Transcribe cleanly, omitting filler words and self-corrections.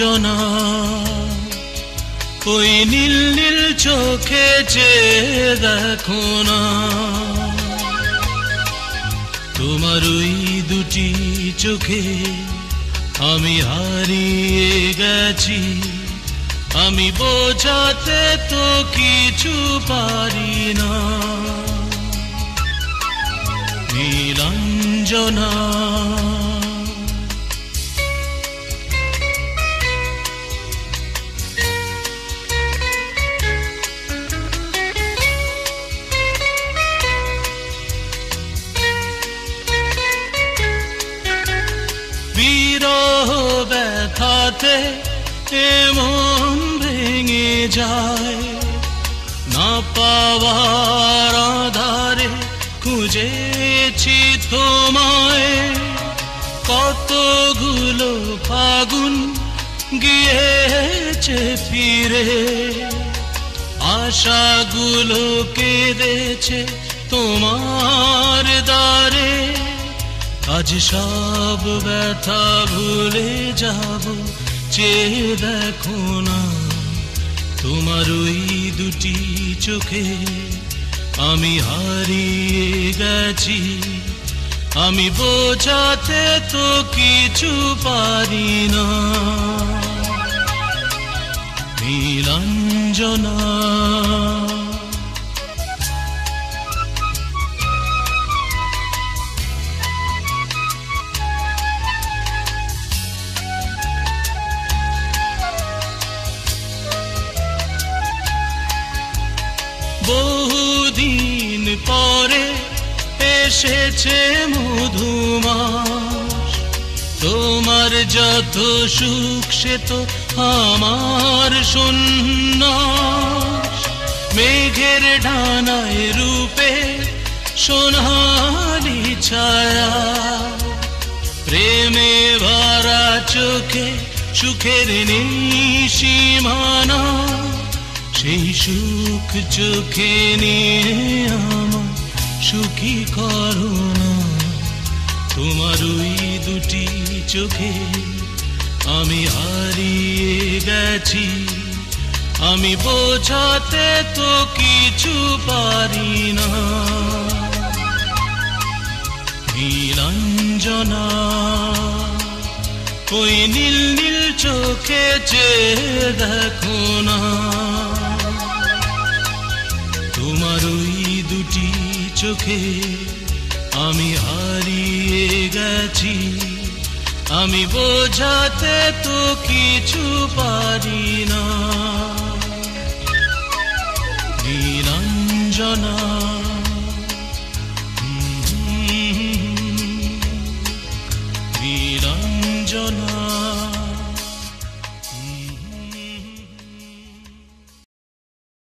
নীলাঞ্জনা ওই নীল নীল চোখে চেয়ে দেখো না, তোমার ওই দুটি চোখে আমি হারিয়ে গেছি। আমি বোঝাতে তো কিছু পারি না। নীলাঞ্জনা বিরহ ব্যথাতে এমন ভেঙে যায়, না পাওয়ার আধারে খুঁজেছি তোমায়। কতগুলো ফাগুন গিয়েছে ফিরে, আশাগুলো কেঁদেছে তোমার দ্বারে। আজ সব ব্যথা ভুলে যাব, চেয়ে দেখো না, তোমার ওই দুটি চোখে আমি হারিয়ে গেছি। আমি বোঝাতে তো কিছু পারি না। নীলাঞ্জনা বহুদিন পরে এসেছে মধুমাস, তোমার যত সুখ সে তো আমার সন্ন্যাস। মেঘের ডানায় রূপে সোনালি ছায়া, প্রেমে ভরা চোখে সুখের নেই সীমানা। সেই সুখ চোখে নিয়ে আমার সুখী করো না, তোমার ওই দুটি চোখে আমি হারিয়ে গেছি। আমি বোঝাতে তো কিছু পারি না। নীলাঞ্জনা ওই নীল নীল চোখে চেয়ে দেখো না, তোমার ওই দুটি চোখে আমি হারিয়ে গেছি। আমি বোঝাতে তো কিছু পারি না।